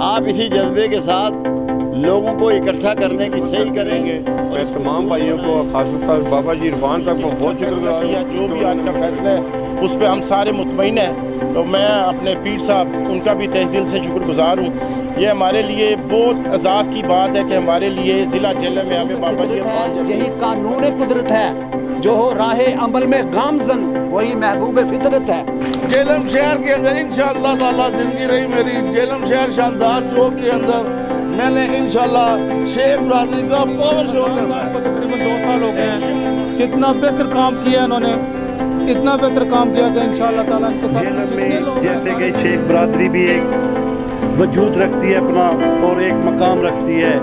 आप इसी जज्बे के साथ लोगों को इकट्ठा करने की सही करेंगे। मैं तमाम भाइयों को खासतौर पर बाबा जी इरफान साहब को बहुत शुक्रगुजार हूं। जो भी आज का फैसला है उस पर हम सारे मुतमईन हैं, तो मैं अपने पीर साहब उनका भी तहे दिल से शुक्रगुजार हूँ। ये हमारे लिए बहुत एजाज़ की बात है कि हमारे लिए ज़िला जेल में हमें बाबा जी यही कानून कुदरत है, जो हो राह अमल में गामजन वही महबूब फितरत है। जेलम शहर के अंदर इंशाअल्लाह ताला जिंदगी रही मेरी जेलम शहर शानदार चौक के अंदर मैंने इंशाअल्लाह शेख बरादरी का पावर शो करना है। तकरीबन 2 साल हो गए हैं, कितना बेहतर काम किया इन्होंने, इतना बेहतर काम किया कि इंशाअल्लाह ताला जेल में जैसे कि शेख बरादरी भी एक वजूद रखती है अपना और एक मकाम रखती है।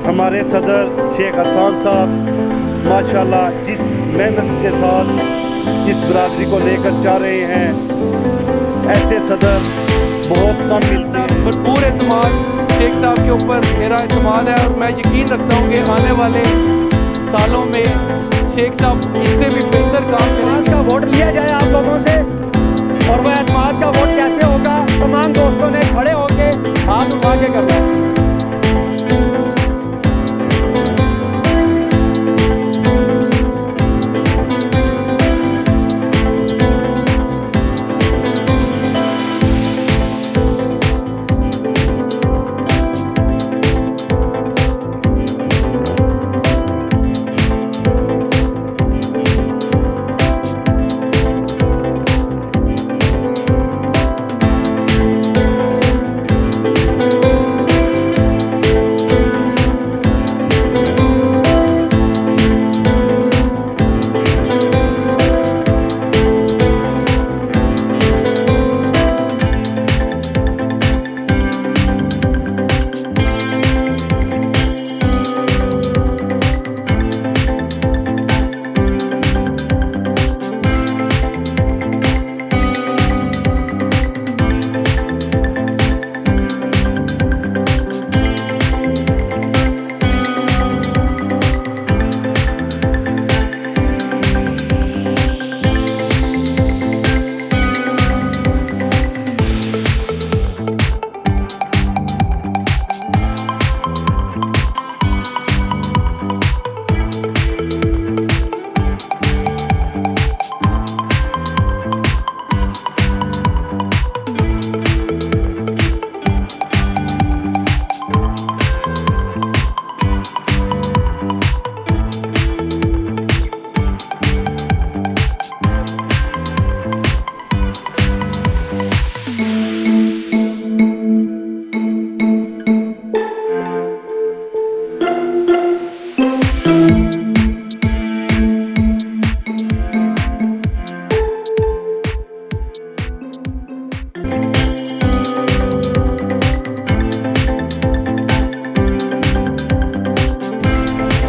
हमारे सदर शेख हसन साहब माशाल्लाह जिस मेहनत के साथ इस बरादरी को लेकर जा रहे हैं, ऐसे सदर बहुत कम मिलते हैं। भरपूर एतमाद शेख साहब के ऊपर मेरा एतमाद है और मैं यकीन रखता हूँ कि आने वाले सालों में शेख साहब इससे भी बेहतर काम करेंगे। का वोट लिया जाए आप लोगों से, और वह एतमाद का वोट कैसे होगा, तमाम दोस्तों ने खड़े होके हाथ उठा के करना है।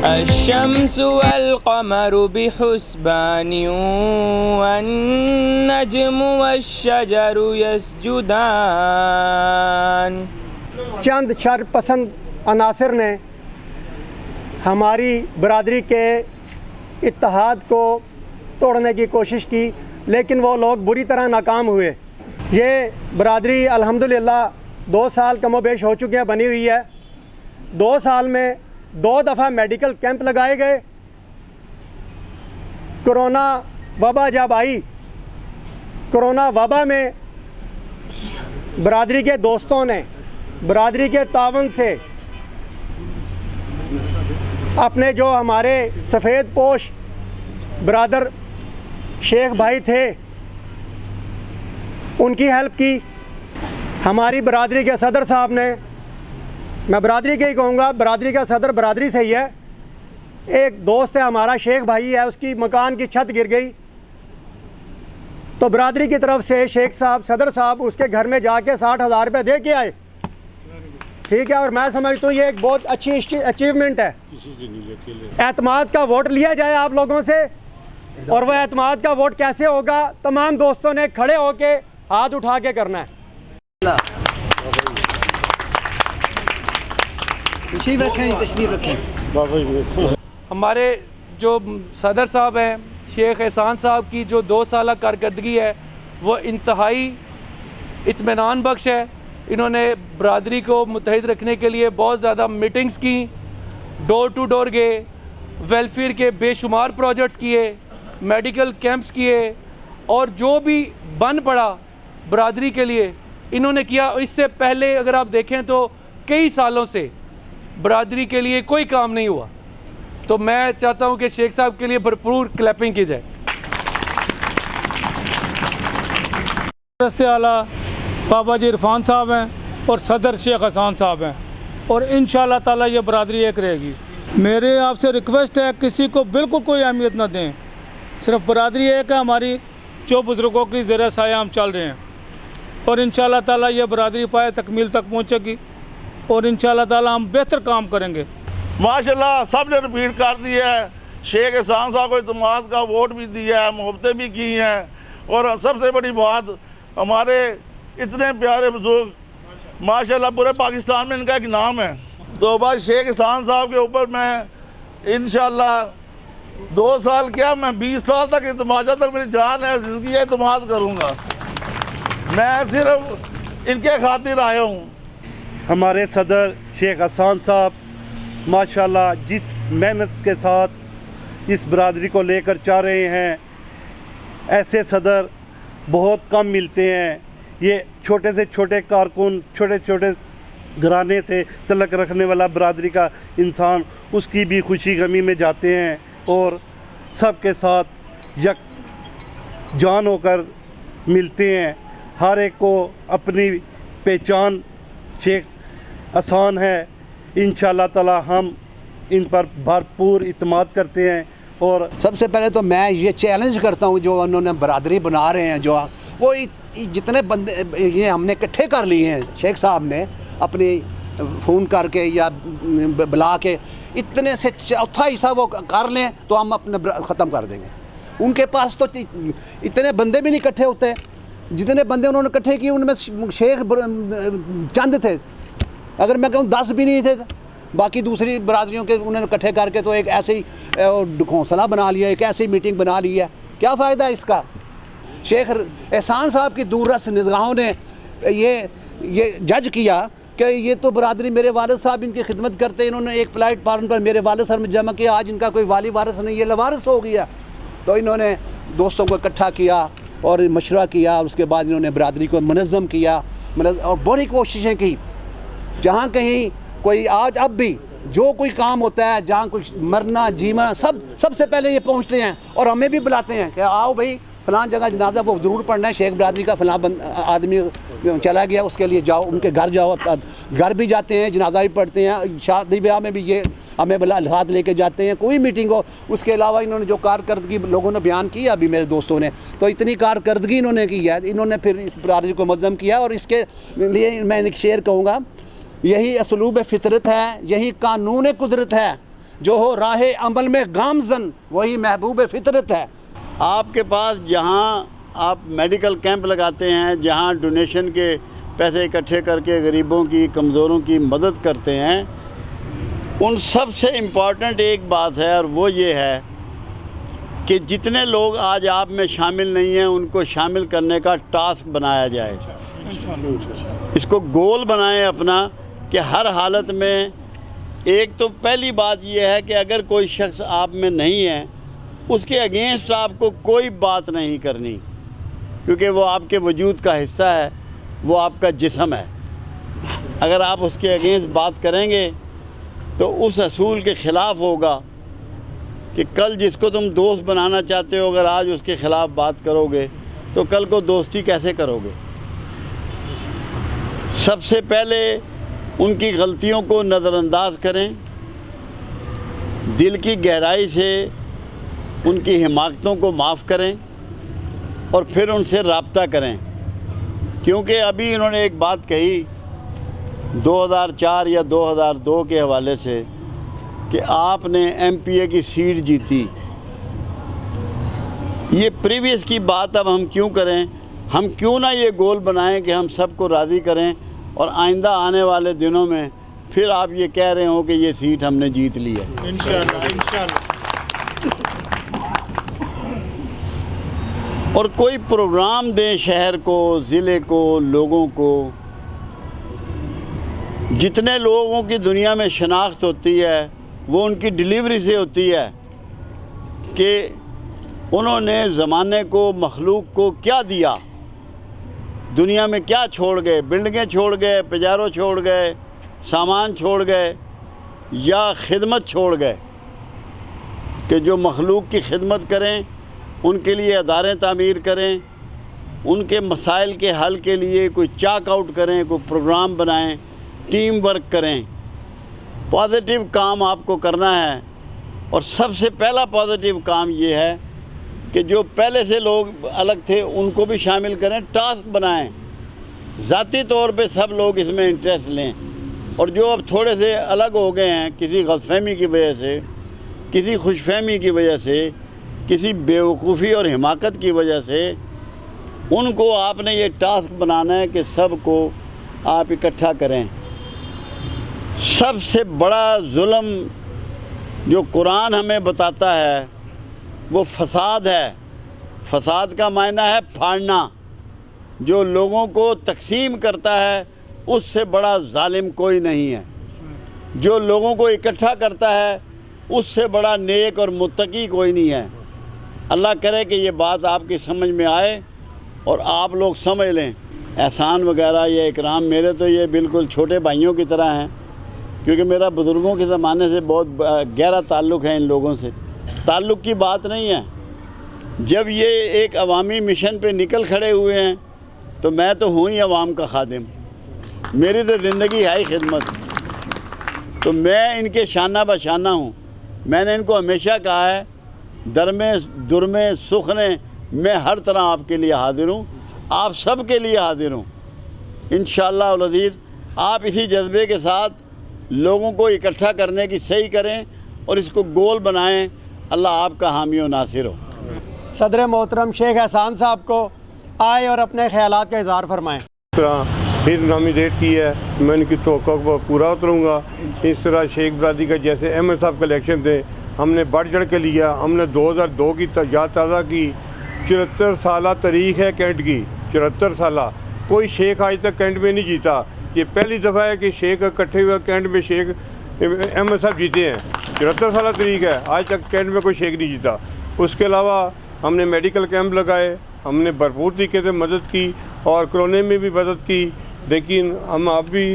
अश्शम्सु वल क़मरु बिहुस्बान वन्नज्मु वश्शजरु यस्जुदान। चंद शरपसंद अनासिर ने हमारी बरादरी के इत्तेहाद को तोड़ने की कोशिश की, लेकिन वो लोग बुरी तरह नाकाम हुए। ये बरादरी अल्हम्दुलिल्लाह 2 साल कमोबेश हो चुके हैं बनी हुई है। 2 साल में 2 दफ़ा मेडिकल कैंप लगाए गए। कोरोना वबा जब आई, कोरोना वबा में बरादरी के दोस्तों ने बरादरी के तावन से अपने जो हमारे सफ़ेद पोश ब्रादर शेख भाई थे उनकी हेल्प की। हमारी बरादरी के सदर साहब ने, मैं बरादरी के ही कहूँगा, बरादरी का सदर बरादरी से ही है। एक दोस्त है हमारा शेख भाई है, उसकी मकान की छत गिर गई तो बरादरी की तरफ से शेख साहब सदर साहब उसके घर में जाके 60,000 रुपये दे के आए। ठीक है, और मैं समझता हूँ ये एक बहुत अच्छी अचीवमेंट है। एतमाद का वोट लिया जाए आप लोगों से, और वह एतमाद का वोट कैसे होगा, तमाम दोस्तों ने खड़े होके हाथ उठा के करना है। तशरीफ रखें। हमारे जो सदर साहब हैं शेख एहसान साहब की जो 2 साल कारकर्दगी है वो इंतहाई इत्मीनान बख्श है। इन्होंने बरादरी को मुत्तहिद रखने के लिए बहुत ज़्यादा मीटिंग्स की, डोर टू डोर गए, वेलफेयर के बेशुमार प्रोजेक्ट्स किए, मेडिकल कैंप्स किए और जो भी बन पड़ा बरादरी के लिए इन्होंने किया। इससे पहले अगर आप देखें तो कई सालों से बरादरी के लिए कोई काम नहीं हुआ। तो मैं चाहता हूं कि शेख साहब के लिए भरपूर क्लैपिंग की जाए। रस्ते आला बाबा जी इरफान साहब हैं और सदर शेख हसन साहब हैं और इंशाअल्लाह ताला ये बरादरी एक रहेगी। मेरे आपसे रिक्वेस्ट है किसी को बिल्कुल कोई अहमियत ना दें, सिर्फ बरादरी एक है हमारी, जो बुज़ुर्गों की ज़ेर साया हम चल रहे हैं और इंशाअल्लाह ताला ये बरादरी पाए तकमील तक पहुँचेगी और इंशाअल्लाह ताला हम बेहतर काम करेंगे। माशाल्लाह सब ने रिपीट कर दिया है। शेख एहसान साहब को इत्मीनान का वोट भी दिया है, मोहब्बतें भी की हैं और सबसे बड़ी बात हमारे इतने प्यारे बुजुर्ग माशाल्लाह पूरे पाकिस्तान में इनका एक नाम है। तो बस शेख एहसान साहब के ऊपर मैं इंशाअल्लाह 2 साल क्या मैं 20 साल तक इत्मीनान तक मेरी जान है ज़िंदगी है इत्मीनान करूँगा। मैं सिर्फ इनके खातिर आया हूँ। हमारे सदर शेख हसन साहब माशाल्लाह जिस मेहनत के साथ इस बरादरी को लेकर जा रहे हैं, ऐसे सदर बहुत कम मिलते हैं। ये छोटे से छोटे कारकुन, छोटे छोटे घराने से तलक रखने वाला बरादरी का इंसान उसकी भी खुशी गमी में जाते हैं और सबके साथ यक जान होकर मिलते हैं। हर एक को अपनी पहचान शेख आसान है। इंशाअल्लाह ताला हम इन पर भरपूर इत्मीनान करते हैं। और सबसे पहले तो मैं ये चैलेंज करता हूँ जो उन्होंने बरादरी बना रहे हैं, जो वो जितने बंदे ये हमने इकट्ठे कर लिए हैं, शेख साहब ने अपनी फ़ोन करके या बुला के इतने से चौथा हिस्सा वो कर लें तो हम अपने ख़त्म कर देंगे। उनके पास तो इतने बंदे भी नहीं इकट्ठे होते। जितने बंदे उन्होंने इकट्ठे किए उनमें शेख चंद थे, अगर मैं कहूँ 10 भी नहीं थे। बाकी दूसरी बरादरियों के उन्होंने इकट्ठे करके तो एक ऐसे ही घोंसला बना लिया, एक ऐसी मीटिंग बना ली है। क्या फ़ायदा है इसका? शेख एहसान साहब की दूरदर्श निगाहों ने ये जज किया कि ये तो बरादरी मेरे वालिद साहब इनकी खिदमत करते हैं, इन्होंने एक प्लेटफार्म पर मेरे वालिद साहब में जमा किया, आज इनका कोई वाली वारिस नहीं, ये लवारिस हो गया। तो इन्होंने दोस्तों को इकट्ठा किया और मशवरा किया, उसके बाद इन्होंने बरादरी को मुनज़्ज़म किया और बड़ी कोशिशें की। जहाँ कहीं कोई आज अब भी जो कोई काम होता है, जहाँ कोई मरना जीना सबसे पहले ये पहुँचते हैं और हमें भी बुलाते हैं कि आओ भाई फ़लाँ जगह जनाजा वो ज़रूर पढ़ना है, शेख बरादरी का फ़लाँ आदमी चला गया, उसके लिए जाओ, उनके घर जाओ। घर भी जाते हैं, जनाजा भी पढ़ते हैं, शादी ब्याह में भी ये हमें हाथ लेके जाते हैं, कोई मीटिंग हो। उसके अलावा इन्होंने जो कारकर्दगी लोगों ने बयान की अभी मेरे दोस्तों ने, तो इतनी कारकर्दगी इन्होंने की है, इन्होंने फिर इस बरादरी को मुनज़्ज़म किया। और इसके लिए मैं एक शेर कहूँगा, यही असलूब फितरत है, यही कानून कुदरत है, जो हो राह अमल में गामजन वही महबूब फितरत है। आपके पास जहाँ आप मेडिकल कैंप लगाते हैं, जहाँ डोनेशन के पैसे इकट्ठे करके गरीबों की, कमज़ोरों की मदद करते हैं, उन सब से इम्पॉर्टेंट एक बात है और वो ये है कि जितने लोग आज आप में शामिल नहीं हैं उनको शामिल करने का टास्क बनाया जाए। इसको गोल बनाएं अपना कि हर हालत में। एक तो पहली बात यह है कि अगर कोई शख्स आप में नहीं है उसके अगेंस्ट आपको कोई बात नहीं करनी, क्योंकि वो आपके वजूद का हिस्सा है, वो आपका जिस्म है। अगर आप उसके अगेंस्ट बात करेंगे तो उस असूल के ख़िलाफ़ होगा कि कल जिसको तुम दोस्त बनाना चाहते हो अगर आज उसके ख़िलाफ़ बात करोगे तो कल को दोस्ती कैसे करोगे। सबसे पहले उनकी गलतियों को नज़रअंदाज करें, दिल की गहराई से उनकी हिमाकतों को माफ़ करें और फिर उनसे राब्ता करें। क्योंकि अभी इन्होंने एक बात कही 2004 या 2002 के हवाले से कि आपने MPA की सीट जीती। ये प्रीवियस की बात अब हम क्यों करें? हम क्यों ना ये गोल बनाएं कि हम सबको राज़ी करें और आइंदा आने वाले दिनों में फिर आप ये कह रहे हो कि ये सीट हमने जीत ली है। इंशाअल्लाह। और कोई प्रोग्राम दें शहर को, ज़िले को, लोगों को जितने लोगों की दुनिया में शनाख्त होती है वो उनकी डिलीवरी से होती है कि उन्होंने ज़माने को, मखलूक को क्या दिया, दुनिया में क्या छोड़ गए, बिल्डिंगें छोड़ गए, पजारों छोड़ गए, सामान छोड़ गए या खिदमत छोड़ गए, कि जो मखलूक की खिदमत करें, उनके लिए अदारे तामीर करें, उनके मसाइल के हल के लिए कोई चाक आउट करें, कोई प्रोग्राम बनाएं, टीम वर्क करें। पॉजिटिव काम आपको करना है। और सबसे पहला पॉजिटिव काम ये है कि जो पहले से लोग अलग थे उनको भी शामिल करें, टास्क बनाएं, ज़ाती तौर पे सब लोग इसमें इंटरेस्ट लें। और जो अब थोड़े से अलग हो गए हैं किसी गलतफहमी की वजह से, किसी खुशफहमी की वजह से, किसी बेवकूफ़ी और हिमाकत की वजह से, उनको आपने ये टास्क बनाना है कि सबको आप इकट्ठा करें। सबसे बड़ा जुल्म जो कुरान हमें बताता है वो फसाद है। फसाद का मायना है फाड़ना। जो लोगों को तकसीम करता है उससे बड़ा जालिम कोई नहीं है। जो लोगों को इकट्ठा करता है उससे बड़ा नेक और मुत्तकी कोई नहीं है। अल्लाह करे कि ये बात आपकी समझ में आए और आप लोग समझ लें। एहसान वगैरह या इकराम मेरे तो ये बिल्कुल छोटे भाइयों की तरह हैं, क्योंकि मेरा बुज़ुर्गों के ज़माने से बहुत गहरा ताल्लुक़ है इन लोगों से। ताल्लुक़ की बात नहीं है। जब ये एक अवामी मिशन पे निकल खड़े हुए हैं तो मैं तो हूँ ही अवाम का खादिम, मेरी तो ज़िंदगी है ही खिदमत। तो मैं इनके शाना बशाना हूँ। मैंने इनको हमेशा कहा है, दरमे दुरमे सुखने मैं हर तरह आपके लिए हाजिर हूँ, आप सब के लिए हाजिर हूँ। इंशाअल्लाह उल अज़ीज़ आप इसी जज्बे के साथ लोगों को इकट्ठा करने की सही करें और इसको गोल बनाएं। अल्लाह आपका हामी और नासिर हो। सदर मोहतरम शेख एहसान साहब को आए और अपने ख्यालात का इज़हार फरमाएँ। इस तरह फिर नामिनेट की है, मैं उनकी तवक्को को पूरा उतरूँगा। इस तरह शेख बरादरी का जैसे अहमद साहब का इलेक्शन थे, हमने बढ़ चढ़ के लिया। हमने 2002 की याद ताज़ा की। 74 साल तारीख है कैंट की, 74 साल। कोई शेख आज तक कैंट में नहीं जीता। ये पहली दफ़ा है कि शेख इकट्ठे हुए कैंट में शेख अहमद साहब जीते हैं। 74 साल तारीख है, आज तक कैंट में कोई शेख नहीं जीता। उसके अलावा हमने मेडिकल कैंप लगाए, हमने भरपूर तरीके से मदद की और कोरोना में भी मदद की। लेकिन हम अब भी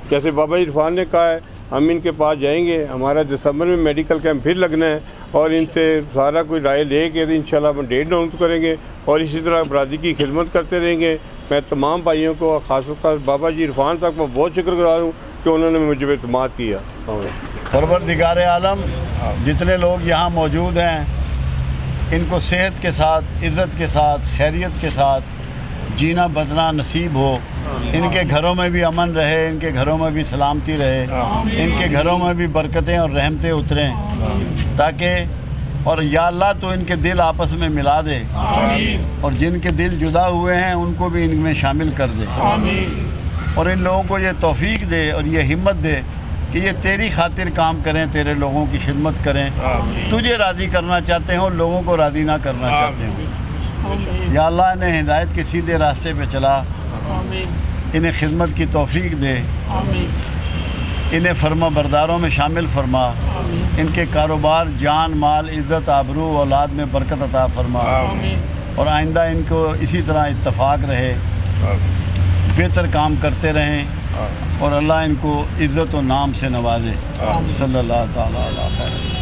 जैसे बाबा इरफान ने कहा है, हम इनके पास जाएंगे। हमारा दिसंबर में मेडिकल कैंप फिर लगना है और इनसे सारा कोई राय ले के इंशाल्लाह हम डेट अनाउंस करेंगे और इसी तरह बरादरी की खिदमत करते रहेंगे। मैं तमाम भाइयों को, खासतौर बाबा जी इरफान साहब को बहुत शुक्रगुजार हूँ कि उन्होंने मुझे एतमाद किया। परवरदिगार आलम जितने लोग यहाँ मौजूद हैं, इनको सेहत के साथ, इज़्ज़त के साथ, खैरियत के साथ जीना बचना नसीब हो। इनके घरों में भी अमन रहे, इनके घरों में भी सलामती रहे, इनके घरों में भी बरकतें और रहमतें उतरें, ताकि और या अल्लाह तो इनके दिल आपस में मिला दे और जिनके दिल जुदा हुए हैं उनको भी इनमें शामिल कर दे और इन लोगों को ये तौफीक दे और ये हिम्मत दे कि ये तेरी खातिर काम करें, तेरे लोगों की खिदमत करें। तुझे राज़ी करना चाहते हो, लोगों को राज़ी ना करना चाहते हो। या अल्लाह इन्हें हिदायत के सीधे रास्ते पे चला, इन्हें खिदमत की तौफीक दे, इन्हें फरमा बरदारों में शामिल फरमा, इनके कारोबार, जान माल, इज़्ज़त, आबरू, औलाद में बरकत अता फरमा और आइंदा इनको इसी तरह इत्तफाक रहे, बेहतर काम करते रहें और अल्लाह इनको इज़्ज़त और नाम से नवाजे। सल्लल्लाहु तआला अलैहि खैर।